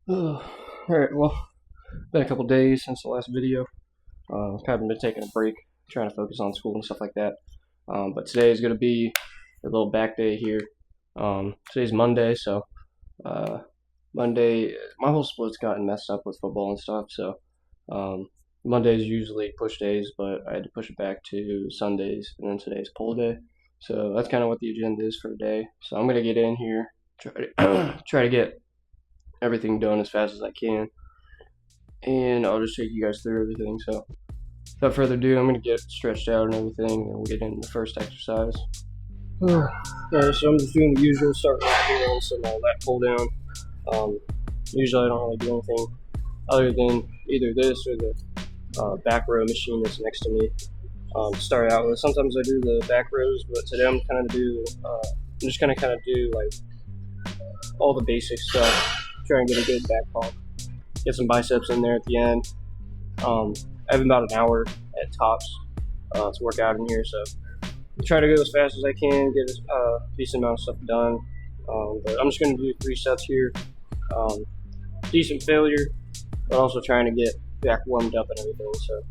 Alright, well, been a couple days since the last video. Kind of been taking a break, trying to focus on school and stuff like that. But today is going to be a little back day here. Today's Monday, so Monday, my whole split's gotten messed up with football and stuff, so Mondays usually push days, but I had to push it back to Sundays, and then today's pull day. So that's kind of what the agenda is for today. So I'm going to get in here, try to get everything done as fast as I can, and I'll just take you guys through everything. So without further ado, I'm going to get stretched out and everything, and we'll get into the first exercise. Alright, so I'm just doing the usual, starting right here on some lat pull down. Usually I don't really do anything other than either this or the back row machine that's next to me to start out with. Sometimes I do the back rows, but today I'm just gonna kind of do like all the basic stuff, try and get a good back pump, get some biceps in there at the end. I have about an hour at tops to work out in here, so I'll try to go as fast as I can, get a decent amount of stuff done. But I'm just going to do 3 sets here. Decent failure, but also trying to get back warmed up and everything. So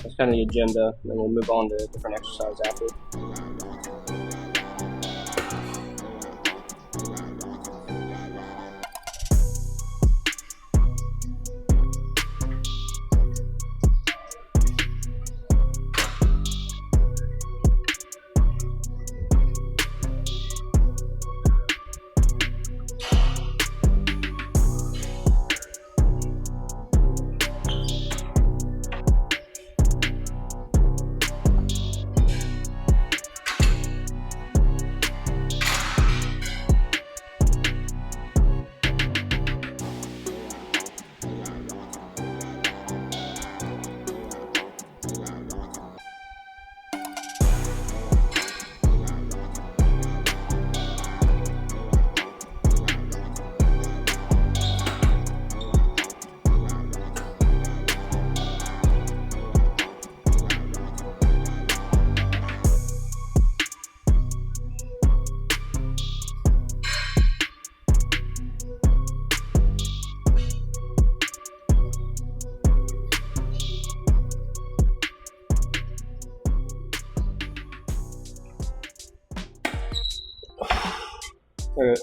that's kind of the agenda, and then we'll move on to different exercises after. Alright,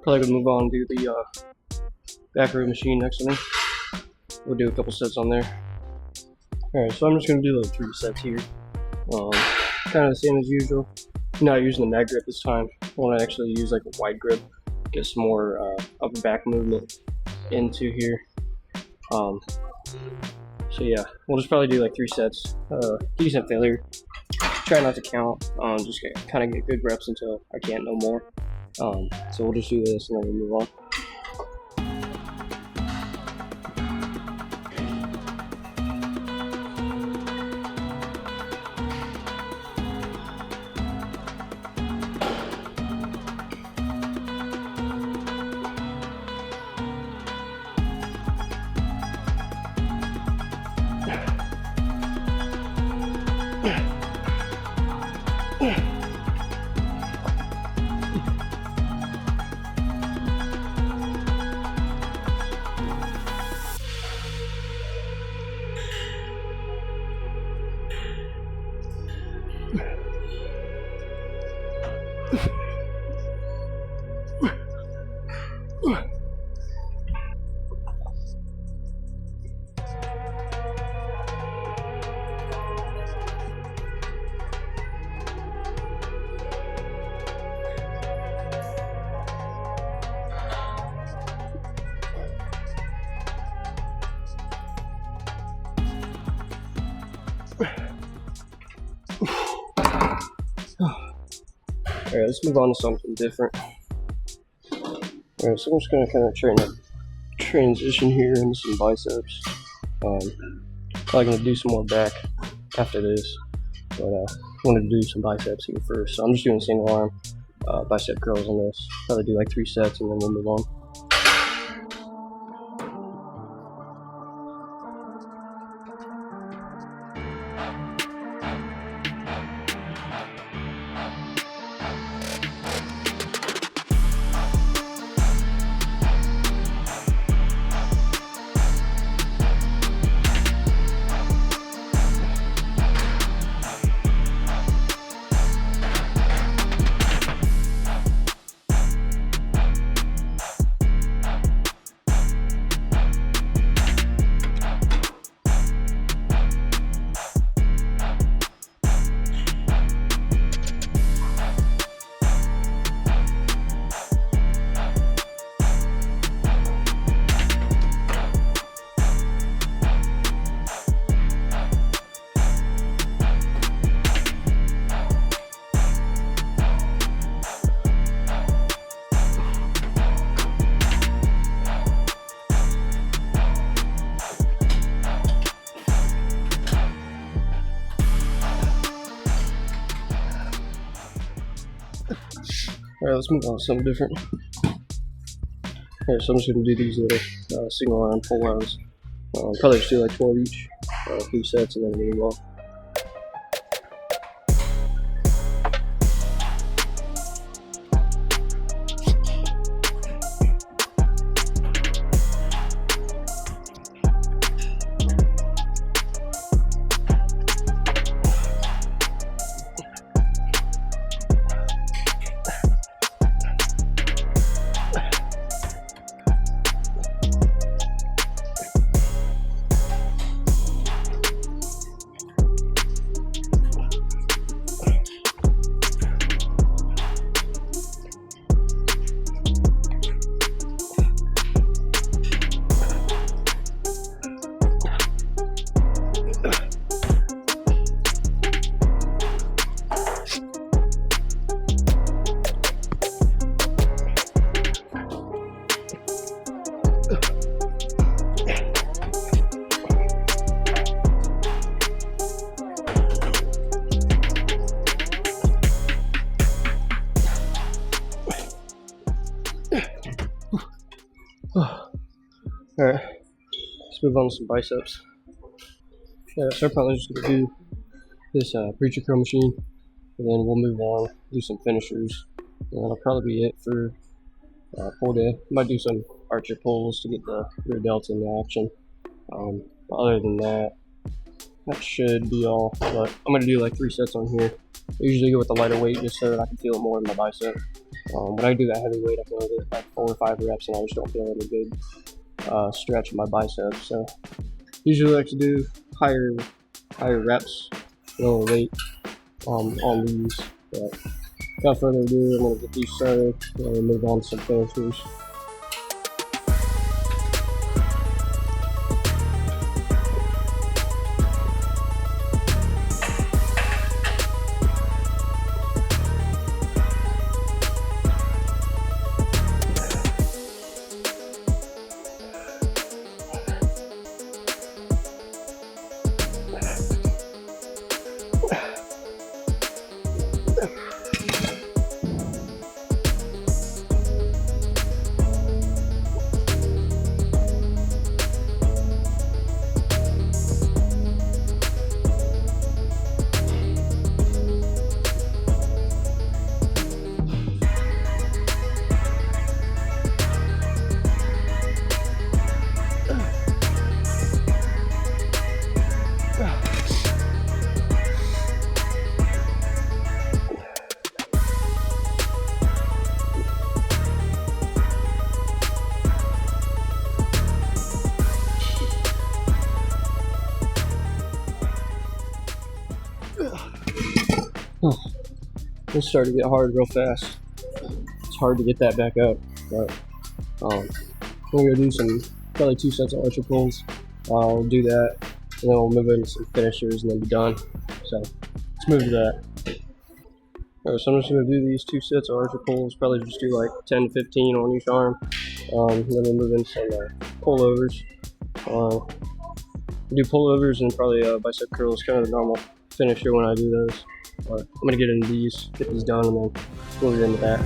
probably gonna move on and do the back row machine next to me. We'll do a couple sets on there. Alright, so I'm just gonna do like 3 sets here. Kind of the same as usual. Not using the mag grip this time. I want to actually use like a wide grip, get some more upper back movement into here. So yeah, we'll just probably do like 3 sets. Decent failure. Try not to count. Just kind of get good reps until I can't no more. So we'll just do this and then we'll move on. Alright, let's move on to something different. Alright, so I'm just going to kind of try to transition here into some biceps. Probably going to do some more back after this, but I wanted to do some biceps here first. So I'm just doing single arm bicep curls on this. Probably do like 3 sets and then we'll move on. Alright, let's move on to something different. Alright, so I'm just going to do these little single arm pull downs. Probably just do like 12 each, 3 sets, and then move on. Alright, let's move on to some biceps. Yeah, so I'm probably just going to do this preacher curl machine, and then we'll move on, do some finishers, and that'll probably be it for pull day. Might do some archer pulls to get the rear delt into action. But other than that, that should be all. But I'm going to do like 3 sets on here. I usually go with the lighter weight just so that I can feel it more in my bicep. When I do that heavy weight, I can only get like 4 or 5 reps, and I just don't feel any good stretch in my biceps. So usually I like to do higher reps, lower weight on these. But without further ado, I'm going to get these started and move on to some finishers. This started to get hard real fast. It's hard to get that back up, but I'm gonna do probably 2 sets of archer pulls. I'll do that, and then we'll move into some finishers and then be done. So let's move to that. Alright, so I'm just gonna do these 2 sets of archer pulls. Probably just do like 10 to 15 on each arm. And then we'll move into some pullovers. Do pullovers and probably bicep curls, kind of the normal finisher when I do those. But I'm gonna get into these, get these done, and then we'll get into that.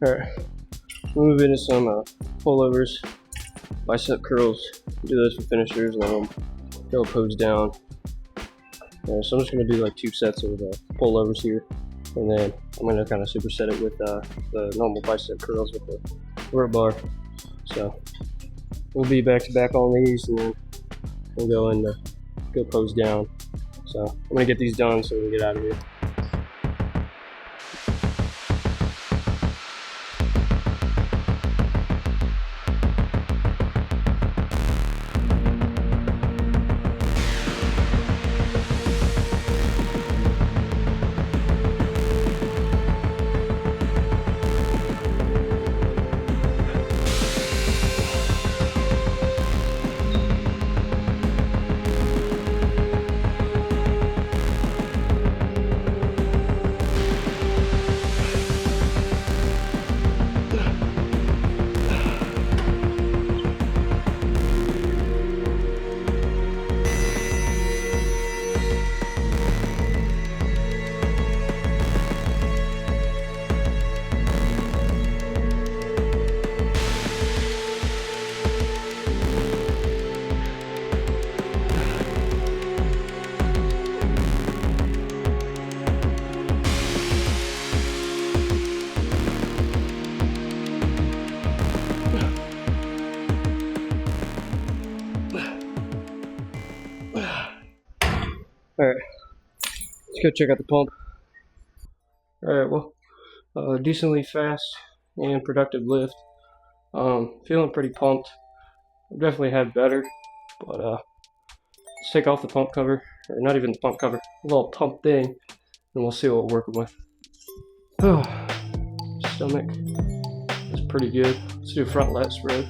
Alright, move into some pullovers, bicep curls. Do those for finishers, and then go pose down. So I'm just going to do like 2 sets of pullovers here, and then I'm going to kind of superset it with the normal bicep curls with the rope bar. So we'll be back to back on these, and then we'll go and go pose down. So I'm going to get these done so we can get out of here. Alright, let's go check out the pump. Alright, well, decently fast and productive lift. Feeling pretty pumped. I've definitely had better, but let's take off the pump cover, or not even the pump cover, a little pump thing, and we'll see what we're working with. Stomach is pretty good. Let's do front lat spread.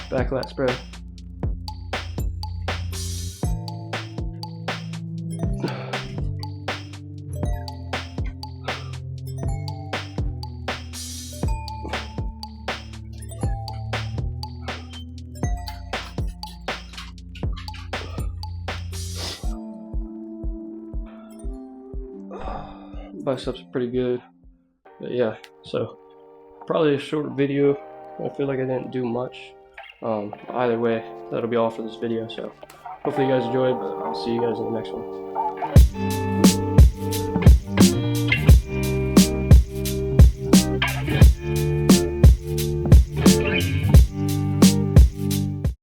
Back lat spread. Biceps are pretty good, but yeah, so probably a short video. I feel like I didn't do much. Either way, that'll be all for this video, so hopefully you guys enjoyed, but I'll see you guys in the next one.